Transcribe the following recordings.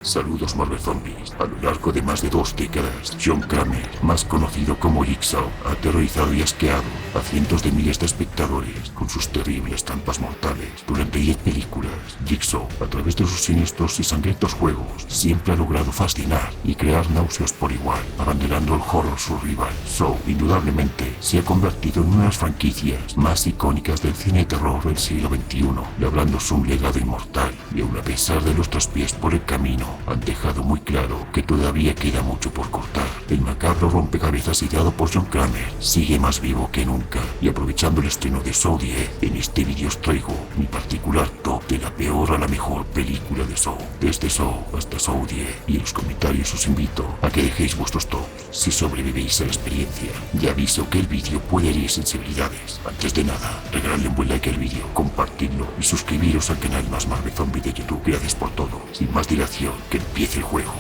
Saludos Marvel Zombies. A lo largo de más de 2 décadas, John Kramer, más conocido como Jigsaw, ha aterrorizado y asqueado a cientos de miles de espectadores con sus terribles trampas mortales. Durante 10 películas, Jigsaw, a través de sus siniestros y sangrientos juegos, siempre ha logrado fascinar y crear náuseas por igual, abanderando el horror survival. Saw, indudablemente, se ha convertido en una de las franquicias más icónicas del cine de terror del siglo XXI, labrándose un legado inmortal, y aun a pesar de los traspiés por el camino, han dejado muy claro que todavía queda mucho por cortar. El macabro rompecabezas ideado por John Kramer sigue más vivo que nunca, y aprovechando el estreno de Saw 10, en este vídeo os traigo mi particular top de la peor a la mejor película de Saw, desde Saw hasta Saw 10, y en los comentarios os invito a que dejéis vuestros tops si sobrevivís a la experiencia, y aviso que el vídeo puede herir sensibilidades. Antes de nada, regaladle un buen like al vídeo, compartidlo y suscribiros al canal más Marvel Zombie de YouTube. Gracias por todo. Sin más dilación, que empiece el juego.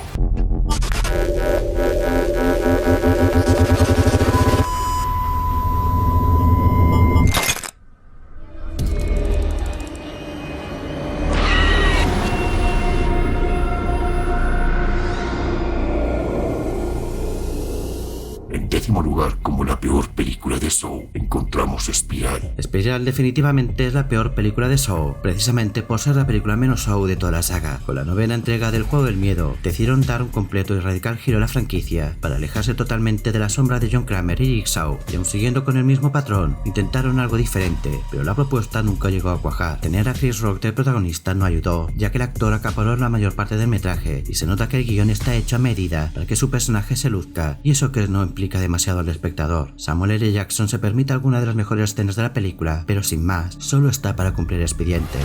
En décimo lugar, como la peor película de Saw, encontramos Espiral. Espiral definitivamente es la peor película de Saw, precisamente por ser la película menos Saw de toda la saga. Con la novena entrega del juego del miedo, decidieron dar un completo y radical giro a la franquicia, para alejarse totalmente de la sombra de John Kramer y Jigsaw, y aun siguiendo con el mismo patrón, intentaron algo diferente, pero la propuesta nunca llegó a cuajar. Tener a Chris Rock de protagonista no ayudó, ya que el actor acaparó la mayor parte del metraje, y se nota que el guión está hecho a medida para que su personaje se luzca, y eso que no implica demasiado al espectador. Samuel L. Jackson se permite alguna de las mejores escenas de la película, pero sin más, solo está para cumplir expediente.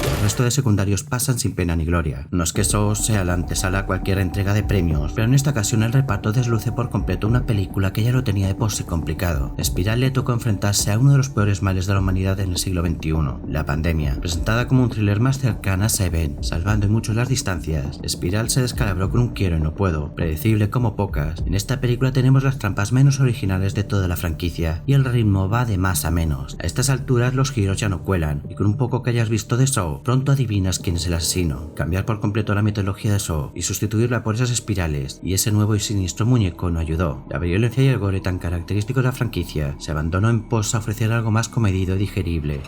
El resto de secundarios pasan sin pena ni gloria. No es que Saw sea la antesala a cualquier entrega de premios, pero en esta ocasión el reparto desluce por completo una película que ya lo tenía de por sí complicado. Espiral le tocó enfrentarse a uno de los peores males de la humanidad en el siglo XXI, la pandemia. Presentada como un thriller más cercano a Seven, salvando en mucho las distancias, Espiral se descalabró con un quiero y no puedo, predecible como pocas. En esta película tenemos las trampas menos originales de toda la franquicia, y el ritmo va de más a menos. A estas alturas los giros ya no cuelan, y con un poco que hayas visto de Saw, pronto adivinas quién es el asesino. Cambiar por completo la mitología de Saw y sustituirla por esas espirales y ese nuevo y siniestro muñeco no ayudó. La violencia y el gore tan característicos de la franquicia se abandonó en pos a ofrecer algo más comedido y digerible.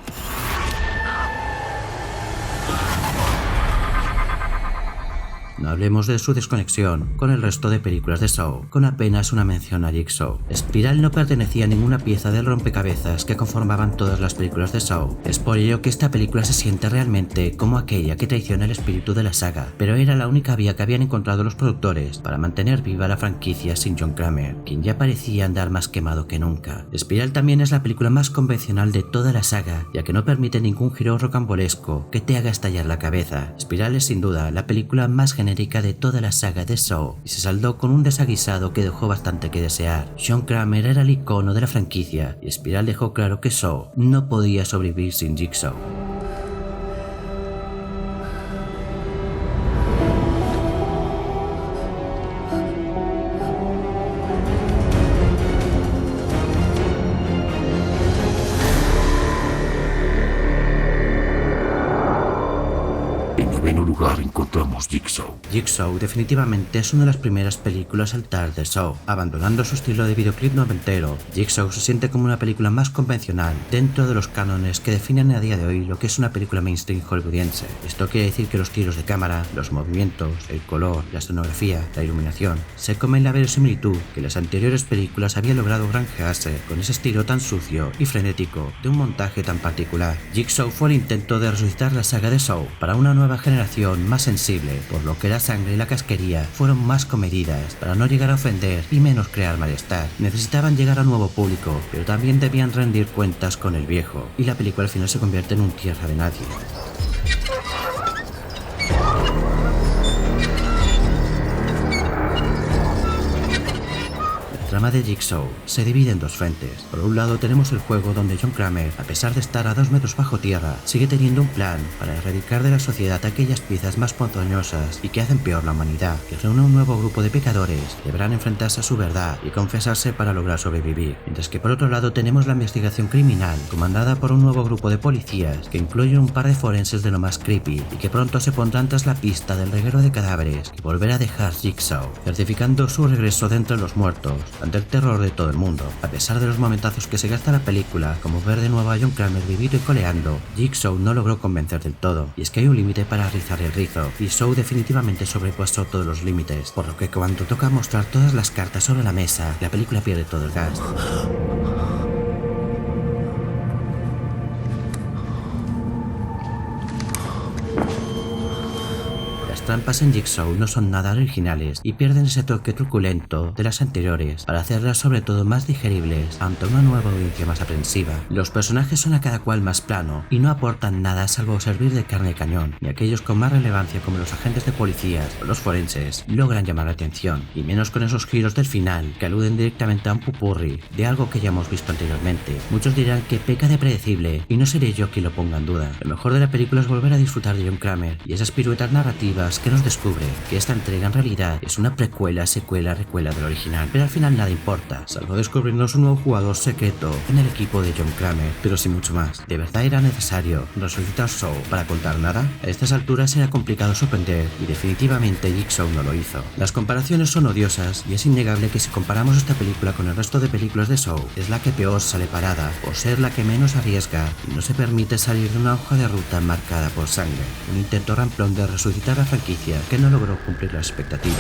No hablemos de su desconexión con el resto de películas de Saw, con apenas una mención a Jigsaw. Espiral no pertenecía a ninguna pieza del rompecabezas que conformaban todas las películas de Saw. Es por ello que esta película se siente realmente como aquella que traiciona el espíritu de la saga, pero era la única vía que habían encontrado los productores para mantener viva la franquicia sin John Kramer, quien ya parecía andar más quemado que nunca. Espiral también es la película más convencional de toda la saga, ya que no permite ningún giro rocambolesco que te haga estallar la cabeza. Espiral es sin duda la película más genérica de toda la saga de Saw, y se saldó con un desaguisado que dejó bastante que desear. John Kramer era el icono de la franquicia, y Espiral dejó claro que Saw no podía sobrevivir sin Jigsaw. En noveno lugar encontramos Jigsaw. Jigsaw definitivamente es una de las primeras películas a saltar de Saw. Abandonando su estilo de videoclip noventero, Jigsaw se siente como una película más convencional dentro de los cánones que definen a día de hoy lo que es una película mainstream hollywoodiense. Esto quiere decir que los tiros de cámara, los movimientos, el color, la escenografía, la iluminación, se comen la verosimilitud que las anteriores películas habían logrado granjearse con ese estilo tan sucio y frenético de un montaje tan particular. Jigsaw fue el intento de resucitar la saga de Saw para una nueva generación más sensible, por lo que la sangre y la casquería fueron más comedidas para no llegar a ofender y menos crear malestar. Necesitaban llegar a nuevo público, pero también debían rendir cuentas con el viejo, y la película al final se convierte en un tierra de nadie. La trama de Jigsaw se divide en dos frentes. Por un lado tenemos el juego donde John Kramer, a pesar de estar a 2 metros bajo tierra, sigue teniendo un plan para erradicar de la sociedad aquellas piezas más ponzoñosas y que hacen peor la humanidad, que reúne un nuevo grupo de pecadores que deberán enfrentarse a su verdad y confesarse para lograr sobrevivir. Mientras que por otro lado tenemos la investigación criminal, comandada por un nuevo grupo de policías que incluyen un par de forenses de lo más creepy y que pronto se pondrán tras la pista del reguero de cadáveres que volverá a dejar Jigsaw, certificando su regreso de entre los muertos ante el terror de todo el mundo. A pesar de los momentazos que se gasta la película, como ver de nuevo a John Kramer vivido y coleando, Jigsaw no logró convencer del todo, y es que hay un límite para rizar el rizo, y Saw definitivamente sobrepasó todos los límites, por lo que cuando toca mostrar todas las cartas sobre la mesa, la película pierde todo el gas. Las trampas en Jigsaw no son nada originales y pierden ese toque truculento de las anteriores para hacerlas sobre todo más digeribles ante una nueva audiencia más aprensiva. Los personajes son a cada cual más plano y no aportan nada salvo servir de carne de cañón, y aquellos con más relevancia como los agentes de policías o los forenses logran llamar la atención, y menos con esos giros del final que aluden directamente a un pupurri de algo que ya hemos visto anteriormente. Muchos dirán que peca de predecible y no seré yo quien lo ponga en duda. Lo mejor de la película es volver a disfrutar de John Kramer y esas piruetas narrativas que nos descubre que esta entrega en realidad es una precuela, secuela, recuela del original, pero al final nada importa, salvo descubrirnos un nuevo jugador secreto en el equipo de John Kramer, pero sin mucho más. ¿De verdad era necesario resucitar Saw para contar nada? A estas alturas era complicado sorprender y definitivamente Jigsaw no lo hizo. Las comparaciones son odiosas y es innegable que si comparamos esta película con el resto de películas de Saw, es la que peor sale parada por ser la que menos arriesga y no se permite salir de una hoja de ruta marcada por sangre. Un intento ramplón de resucitar la franquicia que no logró cumplir las expectativas.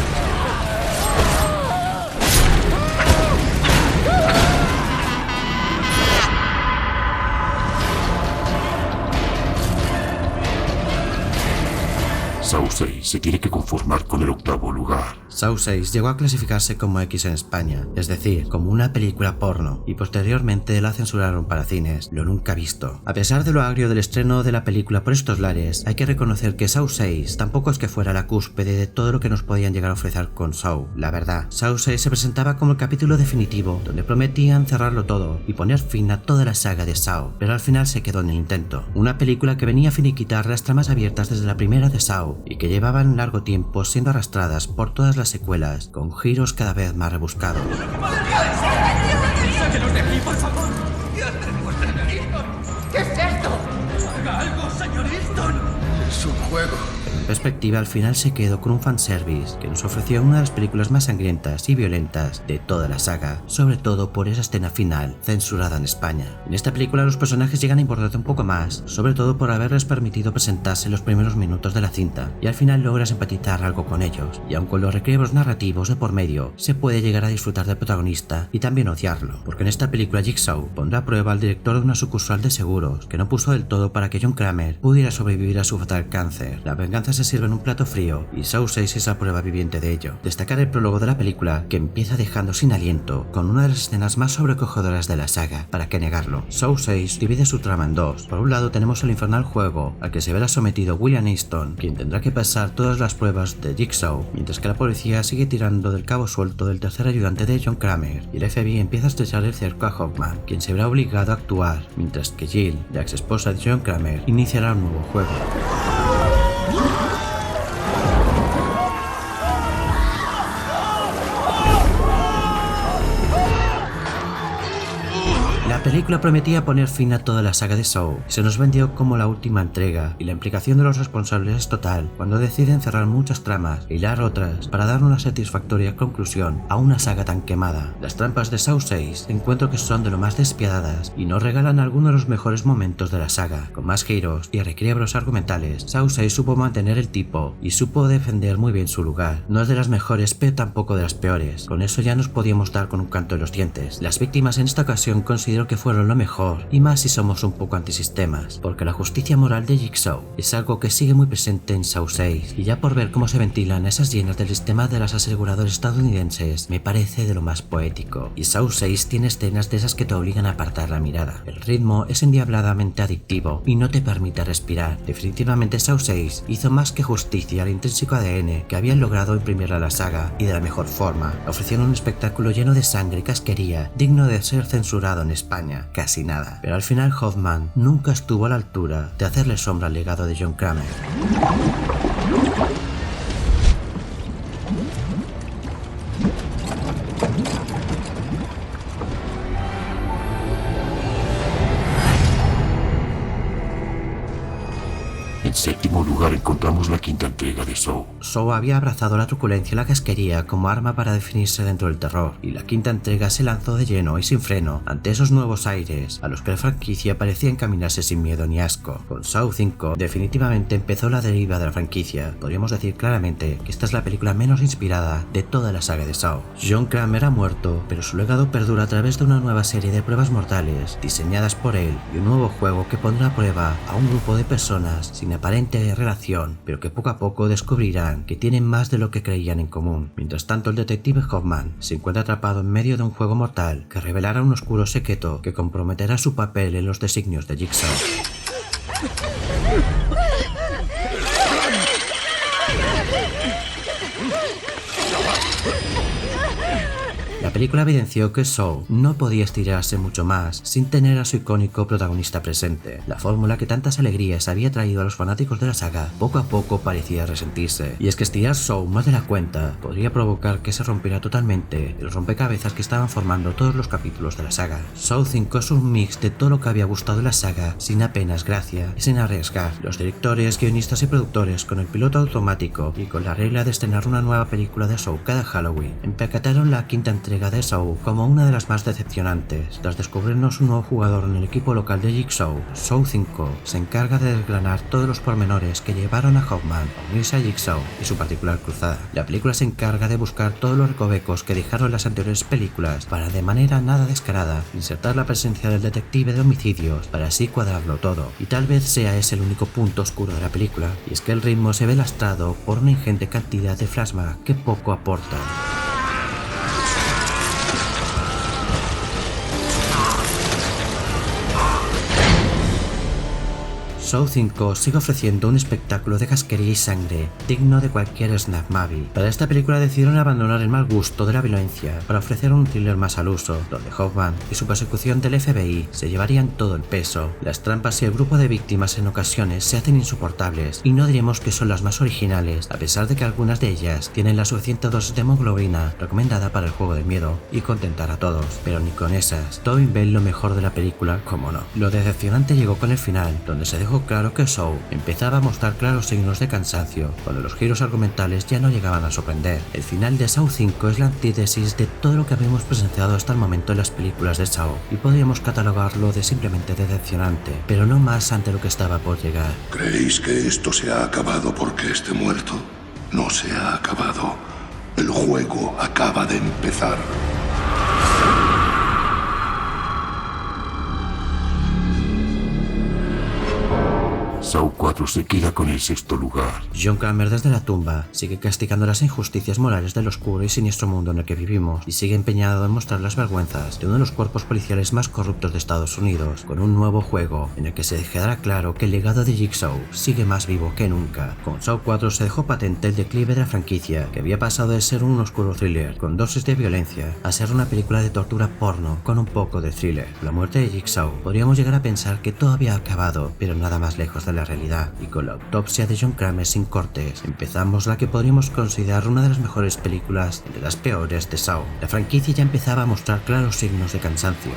Saw 6 se tiene que conformar con el 8º lugar. Saw 6 llegó a clasificarse como X en España, es decir, como una película porno, y posteriormente la censuraron para cines, lo nunca visto. A pesar de lo agrio del estreno de la película por estos lares, hay que reconocer que Saw 6 tampoco es que fuera la cúspide de todo lo que nos podían llegar a ofrecer con Saw. La verdad, Saw 6 se presentaba como el capítulo definitivo, donde prometían cerrarlo todo y poner fin a toda la saga de Saw, pero al final se quedó en el intento. Una película que venía a finiquitar las tramas abiertas desde la primera de Saw y que llevaban largo tiempo siendo arrastradas por todas las secuelas, con giros cada vez más rebuscados. ¡Sáquenos de aquí, por favor! ¿Qué hace vuestra nariz? ¿Qué es esto? ¡Haga algo, señor Easton! Es un juego. En perspectiva, al final se quedó con un fanservice que nos ofreció una de las películas más sangrientas y violentas de toda la saga, sobre todo por esa escena final censurada en España. En esta película los personajes llegan a importarte un poco más, sobre todo por haberles permitido presentarse en los primeros minutos de la cinta, y al final logras empatizar algo con ellos, y aun con los requiebros narrativos de por medio, se puede llegar a disfrutar del protagonista y también odiarlo, porque en esta película Jigsaw pondrá a prueba al director de una sucursal de seguros, que no puso del todo para que John Kramer pudiera sobrevivir a su fatal cáncer. La venganza se sirve en un plato frío y Saw 6 es la prueba viviente de ello. Destacar el prólogo de la película, que empieza dejando sin aliento con una de las escenas más sobrecogedoras de la saga, para qué negarlo. Saw 6 divide su trama en dos. Por un lado tenemos el infernal juego al que se verá sometido William Easton, quien tendrá que pasar todas las pruebas de Jigsaw, mientras que la policía sigue tirando del cabo suelto del tercer ayudante de John Kramer, y el FBI empieza a estrechar el cerco a Hoffman, quien se verá obligado a actuar, mientras que Jill, la ex esposa de John Kramer, iniciará un nuevo juego. La película prometía poner fin a toda la saga de Saw y se nos vendió como la última entrega, y la implicación de los responsables es total cuando deciden cerrar muchas tramas e hilar otras para dar una satisfactoria conclusión a una saga tan quemada. Las trampas de Saw 6 encuentro que son de lo más despiadadas y nos regalan algunos de los mejores momentos de la saga. Con más giros y requiebros argumentales, Saw 6 supo mantener el tipo y supo defender muy bien su lugar. No es de las mejores, pero tampoco de las peores. Con eso ya nos podíamos dar con un canto en los dientes. Las víctimas en esta ocasión considero que que fueron lo mejor, y más si somos un poco antisistemas, porque la justicia moral de Jigsaw es algo que sigue muy presente en Saw 6, y ya por ver cómo se ventilan esas llenas del sistema de las aseguradoras estadounidenses, me parece de lo más poético. Y Saw 6 tiene escenas de esas que te obligan a apartar la mirada. El ritmo es endiabladamente adictivo y no te permite respirar. Definitivamente Saw 6 hizo más que justicia al intrínseco ADN que habían logrado imprimir a la saga, y de la mejor forma, ofreciendo un espectáculo lleno de sangre y casquería, digno de ser censurado en España, casi nada. Pero al final Hoffman nunca estuvo a la altura de hacerle sombra al legado de John Kramer. En séptimo lugar encontramos la quinta entrega de Saw. Saw había abrazado la truculencia y la casquería como arma para definirse dentro del terror, y la quinta entrega se lanzó de lleno y sin freno ante esos nuevos aires a los que la franquicia parecía encaminarse sin miedo ni asco. Con Saw 5 definitivamente empezó la deriva de la franquicia. Podríamos decir claramente que esta es la película menos inspirada de toda la saga de Saw. John Kramer ha muerto, pero su legado perdura a través de una nueva serie de pruebas mortales diseñadas por él, y un nuevo juego que pondrá a prueba a un grupo de personas sin aparente relación, pero que poco a poco descubrirán que tienen más de lo que creían en común. Mientras tanto, el detective Hoffman se encuentra atrapado en medio de un juego mortal que revelará un oscuro secreto que comprometerá su papel en los designios de Jigsaw. La película evidenció que Saw no podía estirarse mucho más sin tener a su icónico protagonista presente. La fórmula que tantas alegrías había traído a los fanáticos de la saga poco a poco parecía resentirse. Y es que estirar Saw más de la cuenta podría provocar que se rompiera totalmente el rompecabezas que estaban formando todos los capítulos de la saga. Saw 5 es un mix de todo lo que había gustado de la saga sin apenas gracia y sin arriesgar. Los directores, guionistas y productores, con el piloto automático y con la regla de estrenar una nueva película de Saw cada Halloween, empaquetaron la quinta entrega de Saw como una de las más decepcionantes. Tras descubrirnos un nuevo jugador en el equipo local de Jigsaw, Saw 5 se encarga de desgranar todos los pormenores que llevaron a Hoffman a unirse a Jigsaw y su particular cruzada. La película se encarga de buscar todos los recovecos que dejaron las anteriores películas para, de manera nada descarada, insertar la presencia del detective de homicidios para así cuadrarlo todo. Y tal vez sea ese el único punto oscuro de la película, y es que el ritmo se ve lastrado por una ingente cantidad de flashback que poco aportan. Saw 5 sigue ofreciendo un espectáculo de casquería y sangre digno de cualquier snap movie. Para esta película decidieron abandonar el mal gusto de la violencia para ofrecer un thriller más al uso, donde Hoffman y su persecución del FBI se llevarían todo el peso. Las trampas y el grupo de víctimas en ocasiones se hacen insoportables, y no diremos que son las más originales, a pesar de que algunas de ellas tienen la suficiente dosis de hemoglobina recomendada para el juego de miedo y contentar a todos, pero ni con esas. Tobin ve lo mejor de la película, como no. Lo decepcionante llegó con el final, donde se dejó claro que Saw empezaba a mostrar claros signos de cansancio, cuando los giros argumentales ya no llegaban a sorprender. El final de Saw 5 es la antítesis de todo lo que habíamos presenciado hasta el momento en las películas de Saw, y podríamos catalogarlo de simplemente decepcionante, pero no más ante lo que estaba por llegar. ¿Creéis que esto se ha acabado porque esté muerto? No se ha acabado. El juego acaba de empezar. Saw 4 se queda con el sexto lugar. John Kramer desde la tumba sigue castigando las injusticias morales del oscuro y siniestro mundo en el que vivimos, y sigue empeñado en mostrar las vergüenzas de uno de los cuerpos policiales más corruptos de Estados Unidos, con un nuevo juego en el que se dejará claro que el legado de Jigsaw sigue más vivo que nunca. Con Saw 4 se dejó patente el declive de la franquicia, que había pasado de ser un oscuro thriller con dosis de violencia a ser una película de tortura porno con un poco de thriller. La muerte de Jigsaw podríamos llegar a pensar que todo había acabado, pero nada más lejos de la realidad, y con la autopsia de John Kramer sin cortes empezamos la que podríamos considerar una de las mejores películas de las peores de Saw. La franquicia ya empezaba a mostrar claros signos de cansancio.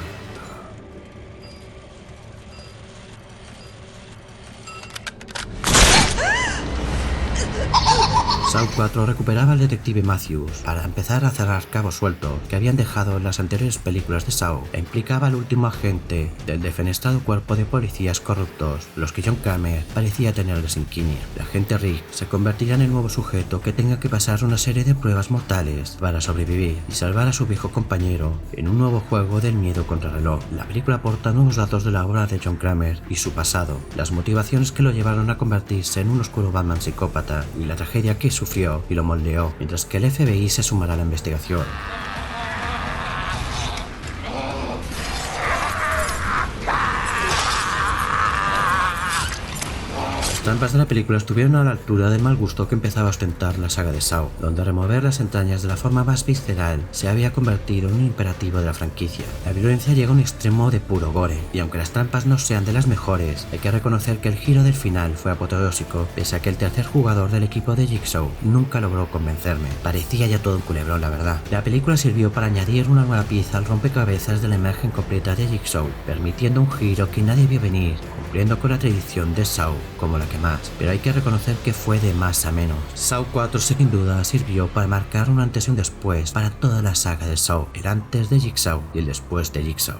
Saw 4 recuperaba al detective Matthews para empezar a cerrar cabos sueltos que habían dejado en las anteriores películas de Saw e implicaba al último agente del defenestrado cuerpo de policías corruptos, los que John Kramer parecía tener desinquina. El agente Rick se convertirá en el nuevo sujeto que tenga que pasar una serie de pruebas mortales para sobrevivir y salvar a su viejo compañero en un nuevo juego del miedo contra el reloj. La película aporta nuevos datos de la obra de John Kramer y su pasado, las motivaciones que lo llevaron a convertirse en un oscuro Batman psicópata y la tragedia que sufrió y lo moldeó, mientras que el FBI se sumará a la investigación. Las trampas de la película estuvieron a la altura del mal gusto que empezaba a ostentar la saga de Saw, donde remover las entrañas de la forma más visceral se había convertido en un imperativo de la franquicia. La violencia llega a un extremo de puro gore, y aunque las trampas no sean de las mejores, hay que reconocer que el giro del final fue apoteósico, pese a que el tercer jugador del equipo de Jigsaw nunca logró convencerme. Parecía ya todo un culebrón, la verdad. La película sirvió para añadir una nueva pieza al rompecabezas de la imagen completa de Jigsaw, permitiendo un giro que nadie vio venir, cumpliendo con la tradición de Saw como la que más, pero hay que reconocer que fue de más a menos. Saw 4 sin duda sirvió para marcar un antes y un después para toda la saga de Saw, el antes de Jigsaw y el después de Jigsaw.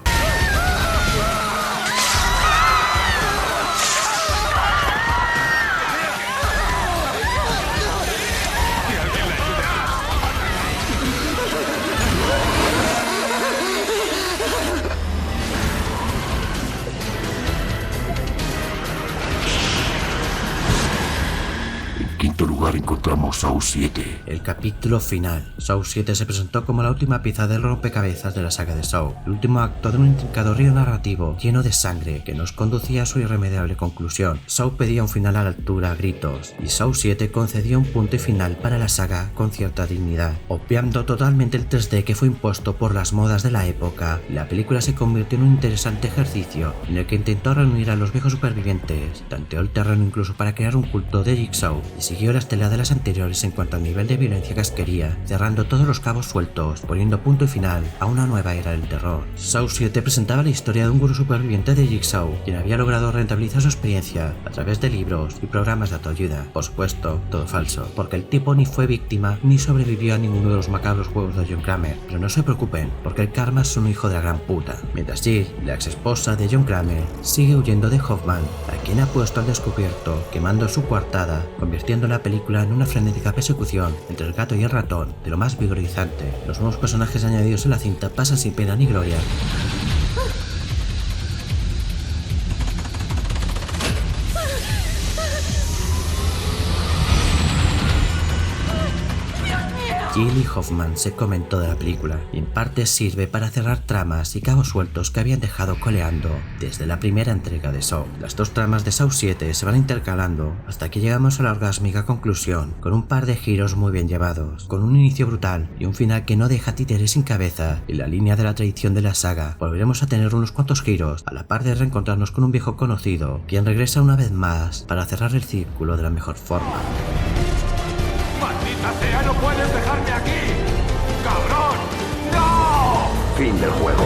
En quinto lugar encontramos Saw 7. El capítulo final. Saw 7 se presentó como la última pieza del rompecabezas de la saga de Saw, el último acto de un intrincado río narrativo lleno de sangre que nos conducía a su irremediable conclusión. Saw pedía un final a la altura a gritos, y Saw 7 concedió un punto y final para la saga con cierta dignidad. Obviando totalmente el 3D que fue impuesto por las modas de la época, la película se convirtió en un interesante ejercicio en el que intentó reunir a los viejos supervivientes, tanteó el terreno incluso para crear un culto de Jigsaw, y siguió la estela de las anteriores en cuanto al nivel de violencia que asquería, cerrando todos los cabos sueltos, poniendo punto y final a una nueva era del terror. Saw 7 presentaba la historia de un gurú superviviente de Jigsaw, quien había logrado rentabilizar su experiencia a través de libros y programas de autoayuda. Por supuesto, todo falso, porque el tipo ni fue víctima ni sobrevivió a ninguno de los macabros juegos de John Kramer. Pero no se preocupen, porque el karma es un hijo de la gran puta. Mientras Jill, la ex esposa de John Kramer, sigue huyendo de Hoffman, a quien ha puesto al descubierto, quemando su coartada, convirtiendo la película en una frenética persecución entre el gato y el ratón, de lo más vigorizante. Los nuevos personajes añadidos en la cinta pasan sin pena ni gloria. Jill y Hoffman se comen toda la película y en parte sirve para cerrar tramas y cabos sueltos que habían dejado coleando desde la primera entrega de Saw. Las dos tramas de Saw 7 se van intercalando hasta que llegamos a la orgásmica conclusión, con un par de giros muy bien llevados, con un inicio brutal y un final que no deja títeres sin cabeza. En la línea de la tradición de la saga volveremos a tener unos cuantos giros, a la par de reencontrarnos con un viejo conocido, quien regresa una vez más para cerrar el círculo de la mejor forma. ¡Maldita sea, no puedes dejarme aquí! ¡Cabrón! ¡No! Fin del juego.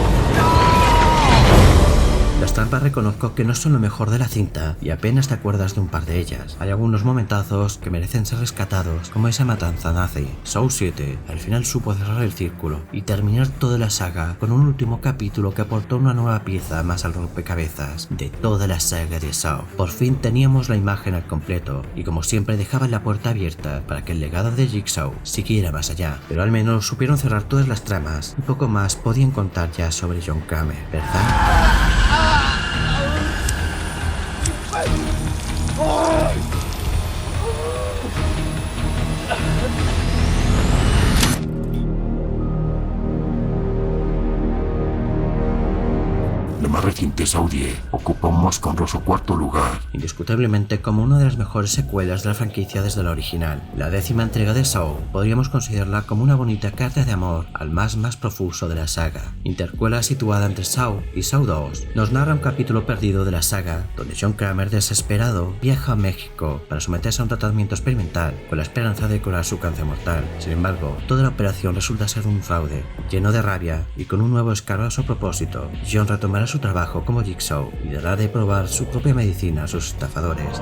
Las trampas reconozco que no son lo mejor de la cinta y apenas te acuerdas de un par de ellas. Hay algunos momentazos que merecen ser rescatados, como esa matanza nazi. Saw 7 al final supo cerrar el círculo y terminar toda la saga con un último capítulo que aportó una nueva pieza más al rompecabezas de toda la saga de Saw. Por fin teníamos la imagen al completo y como siempre dejaban la puerta abierta para que el legado de Jigsaw siguiera más allá. Pero al menos supieron cerrar todas las tramas y poco más podían contar ya sobre John Kramer, ¿verdad? La más reciente Saw 10 ocupa un más honroso cuarto lugar. Indiscutiblemente como una de las mejores secuelas de la franquicia desde la original. La 10ª entrega de Saw podríamos considerarla como una bonita carta de amor al más profuso de la saga. Intercuela situada entre Saw y Saw 2 nos narra un capítulo perdido de la saga, donde John Kramer desesperado viaja a México para someterse a un tratamiento experimental con la esperanza de curar su cáncer mortal. Sin embargo, toda la operación resulta ser un fraude. Lleno de rabia y con un nuevo escabroso propósito, John retomará su trabajo como Jigsaw y dará de probar su propia medicina a sus estafadores.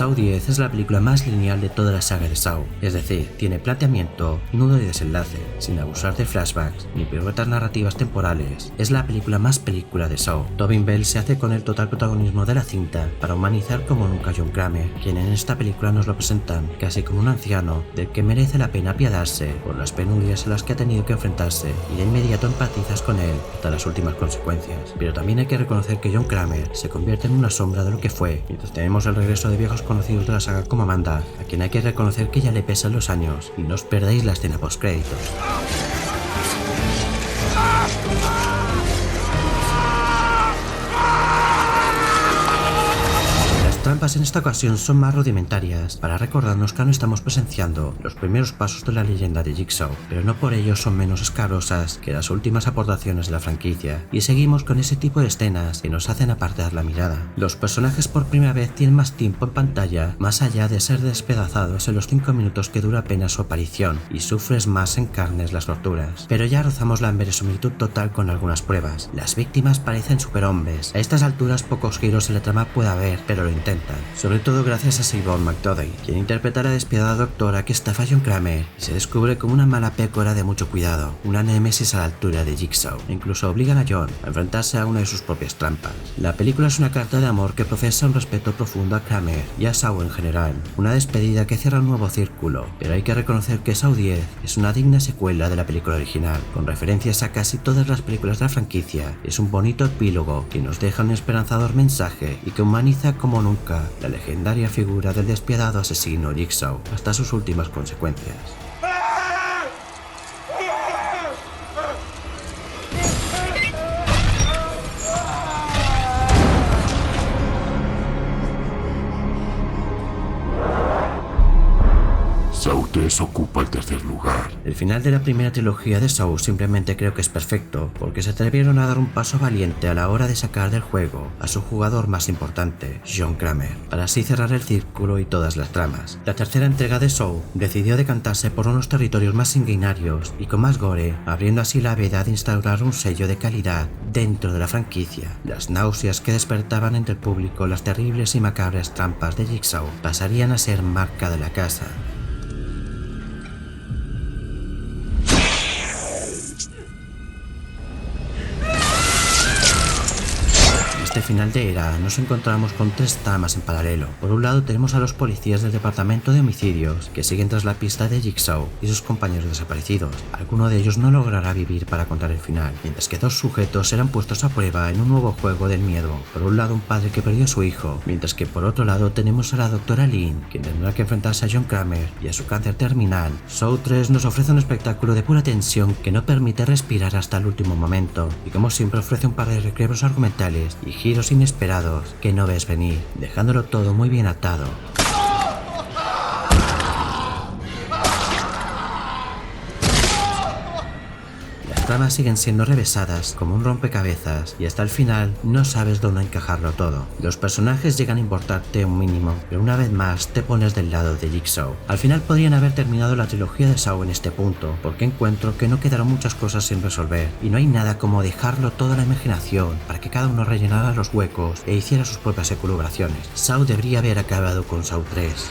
Saw X es la película más lineal de toda la saga de Saw, es decir, tiene planteamiento, nudo y desenlace, sin abusar de flashbacks ni piruetas narrativas temporales. Es la película más película de Saw. Tobin Bell se hace con el total protagonismo de la cinta para humanizar como nunca a John Kramer, quien en esta película nos lo presentan casi como un anciano del que merece la pena apiadarse por las penurias a las que ha tenido que enfrentarse, y de inmediato empatizas con él hasta las últimas consecuencias. Pero también hay que reconocer que John Kramer se convierte en una sombra de lo que fue, mientras tenemos el regreso de viejos conocidos de la saga como Amanda, a quien hay que reconocer que ya le pesan los años, y no os perdáis la escena postcréditos. Las trampas en esta ocasión son más rudimentarias para recordarnos que aún estamos presenciando los primeros pasos de la leyenda de Jigsaw, pero no por ello son menos escabrosas que las últimas aportaciones de la franquicia, y seguimos con ese tipo de escenas que nos hacen apartar la mirada. Los personajes por primera vez tienen más tiempo en pantalla, más allá de ser despedazados en los 5 minutos que dura apenas su aparición, y sufres más en carnes las torturas. Pero ya rozamos la inverosimilitud total con algunas pruebas. Las víctimas parecen superhombres. A estas alturas pocos giros en la trama puede haber, pero lo intentan, sobre todo gracias a Siobhan McDougall, quien interpreta a la despiadada doctora que estafa a John Kramer y se descubre como una mala pécora de mucho cuidado, una némesis a la altura de Jigsaw, e incluso obligan a John a enfrentarse a una de sus propias trampas. La película es una carta de amor que profesa un respeto profundo a Kramer y a Saw en general, una despedida que cierra un nuevo círculo, pero hay que reconocer que Saw X es una digna secuela de la película original, con referencias a casi todas las películas de la franquicia. Es un bonito epílogo que nos deja un esperanzador mensaje y que humaniza como nunca la legendaria figura del despiadado asesino Jigsaw hasta sus últimas consecuencias. Saw 3 ocupa el tercer lugar. El final de la primera trilogía de Saw simplemente creo que es perfecto, porque se atrevieron a dar un paso valiente a la hora de sacar del juego a su jugador más importante, John Kramer, para así cerrar el círculo y todas las tramas. La tercera entrega de Saw decidió decantarse por unos territorios más sanguinarios y con más gore, abriendo así la veda de instaurar un sello de calidad dentro de la franquicia. Las náuseas que despertaban entre el público las terribles y macabras trampas de Jigsaw pasarían a ser marca de la casa. Este final de era nos encontramos con tres tramas en paralelo. Por un lado tenemos a los policías del departamento de homicidios que siguen tras la pista de Jigsaw y sus compañeros desaparecidos. Alguno de ellos no logrará vivir para contar el final, mientras que dos sujetos serán puestos a prueba en un nuevo juego del miedo. Por un lado un padre que perdió a su hijo, mientras que por otro lado tenemos a la doctora Lynn, quien tendrá que enfrentarse a John Kramer y a su cáncer terminal. Saw 3 nos ofrece un espectáculo de pura tensión que no permite respirar hasta el último momento, y como siempre ofrece un par de recreos argumentales y giros inesperados que no ves venir, dejándolo todo muy bien atado. Las tramas siguen siendo revesadas como un rompecabezas y hasta el final no sabes dónde encajarlo todo. Los personajes llegan a importarte un mínimo, pero una vez más te pones del lado de Jigsaw. Al final podrían haber terminado la trilogía de Saw en este punto, porque encuentro que no quedaron muchas cosas sin resolver y no hay nada como dejarlo todo a la imaginación para que cada uno rellenara los huecos e hiciera sus propias elucubraciones. Saw debería haber acabado con Saw 3.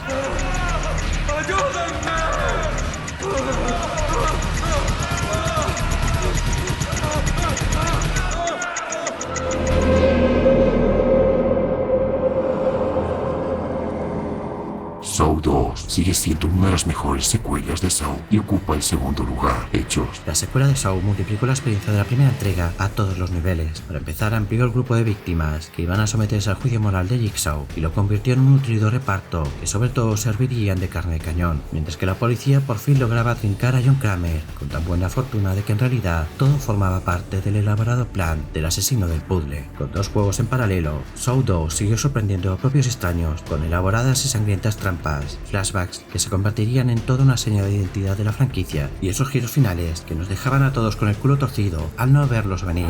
Saw 2 sigue siendo una de las mejores secuelas de Saw y ocupa el segundo lugar. Hechos. La secuela de Saw multiplicó la experiencia de la primera entrega a todos los niveles. Para empezar, amplió el grupo de víctimas que iban a someterse al juicio moral de Jigsaw y lo convirtió en un nutrido reparto que sobre todo servirían de carne de cañón, mientras que la policía por fin lograba trincar a John Kramer con tan buena fortuna de que en realidad todo formaba parte del elaborado plan del asesino del puzzle. Con dos juegos en paralelo, Saw 2 siguió sorprendiendo a propios extraños con elaboradas y sangrientas trampas, flashbacks que se convertirían en toda una señal de identidad de la franquicia y esos giros finales que nos dejaban a todos con el culo torcido al no verlos venir.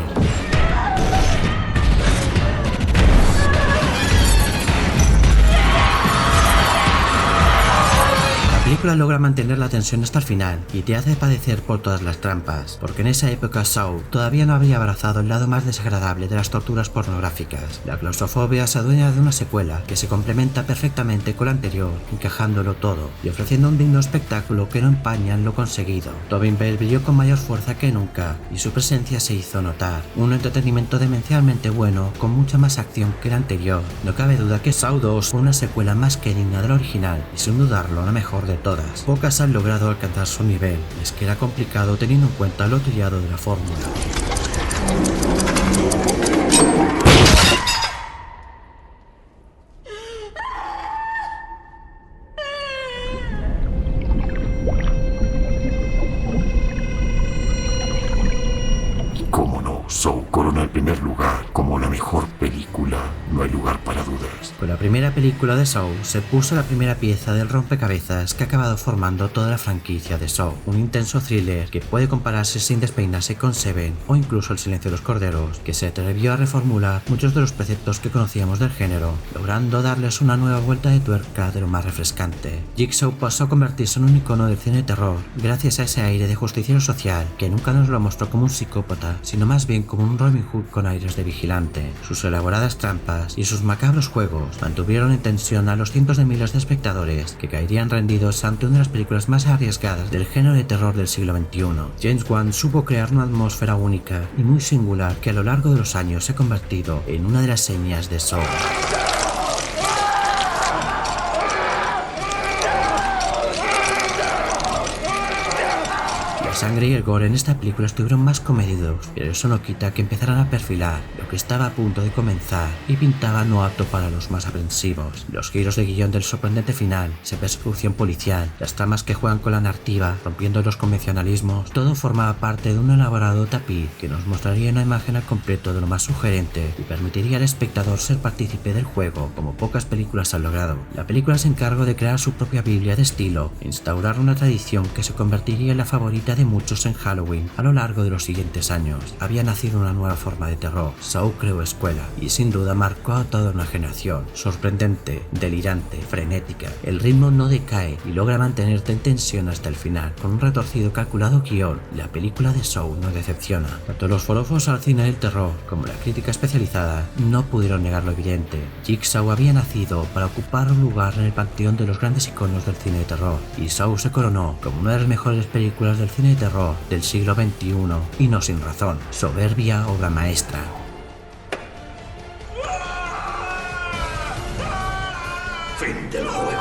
La película logra mantener la tensión hasta el final y te hace padecer por todas las trampas, porque en esa época Saw todavía no había abrazado el lado más desagradable de las torturas pornográficas. La claustrofobia se adueña de una secuela que se complementa perfectamente con la anterior, encajándolo todo y ofreciendo un digno espectáculo que no empaña en lo conseguido. Tobin Bell brilló con mayor fuerza que nunca y su presencia se hizo notar. Un entretenimiento demencialmente bueno con mucha más acción que el anterior. No cabe duda que Saw 2 fue una secuela más que digna del original y sin dudarlo la mejor de todas. Pocas han logrado alcanzar su nivel, y es que era complicado teniendo en cuenta lo trillado de la fórmula. Cómo no, Saw corona el primer lugar como la mejor película, no hay lugar para dudas. Con la primera película de Saw se puso la primera pieza del rompecabezas que ha acabado formando toda la franquicia de Saw, un intenso thriller que puede compararse sin despeinarse con Seven o incluso El silencio de los corderos, que se atrevió a reformular muchos de los preceptos que conocíamos del género, logrando darles una nueva vuelta de tuerca de lo más refrescante. Jigsaw pasó a convertirse en un icono del cine de terror gracias a ese aire de justiciero social que nunca nos lo mostró como un psicópata, sino más bien como un Robin Hood con aires de vigilante. Sus elaboradas trampas y sus macabros juegos mantuvieron en tensión a los cientos de miles de espectadores que caerían rendidos ante una de las películas más arriesgadas del género de terror del siglo XXI. James Wan supo crear una atmósfera única y muy singular que a lo largo de los años se ha convertido en una de las señas de Saw. La sangre y el gore en esta película estuvieron más comedidos, pero eso no quita que empezaran a perfilar lo que estaba a punto de comenzar y pintaba no apto para los más aprensivos. Los giros de guión del sorprendente final, esa persecución policial, las tramas que juegan con la narrativa, rompiendo los convencionalismos, todo formaba parte de un elaborado tapiz que nos mostraría una imagen al completo de lo más sugerente y permitiría al espectador ser partícipe del juego, como pocas películas han logrado. La película se encargó de crear su propia biblia de estilo e instaurar una tradición que se convertiría en la favorita de muchos en Halloween a lo largo de los siguientes años. Había nacido una nueva forma de terror. Saw creó escuela y sin duda marcó a toda una generación. Sorprendente, delirante, frenética. El ritmo no decae y logra mantenerte en tensión hasta el final. Con un retorcido calculado guión, la película de Saw no decepciona. Tanto los forofos al cine del terror como la crítica especializada no pudieron negar lo evidente. Jigsaw había nacido para ocupar un lugar en el panteón de los grandes iconos del cine de terror y Saw se coronó como una de las mejores películas del cine de terror del siglo XXI y no sin razón. Soberbia obra maestra. Fin del juego.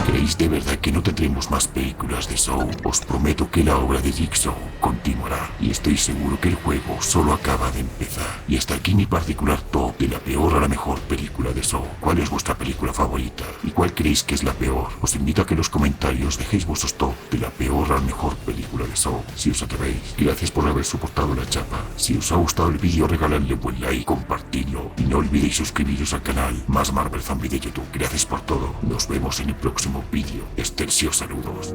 ¿Creéis de verdad que no tendremos más películas de Saw? Os prometo que la obra de Jigsaw continuará y estoy seguro que el juego solo acaba de empezar. Y hasta aquí mi particular top de la peor a la mejor película de Saw. ¿Cuál es vuestra película favorita? ¿Y cuál creéis que es la peor? Os invito a que en los comentarios dejéis vuestros top de la peor a la mejor película de Saw, si os atrevéis. Gracias por haber soportado la chapa. Si os ha gustado el vídeo, regaladle buen like, compartidlo y no olvidéis suscribiros al canal Más Marvel Zombie de YouTube. Gracias por todo. Nos vemos en el próximo vídeo. Excelsior saludos.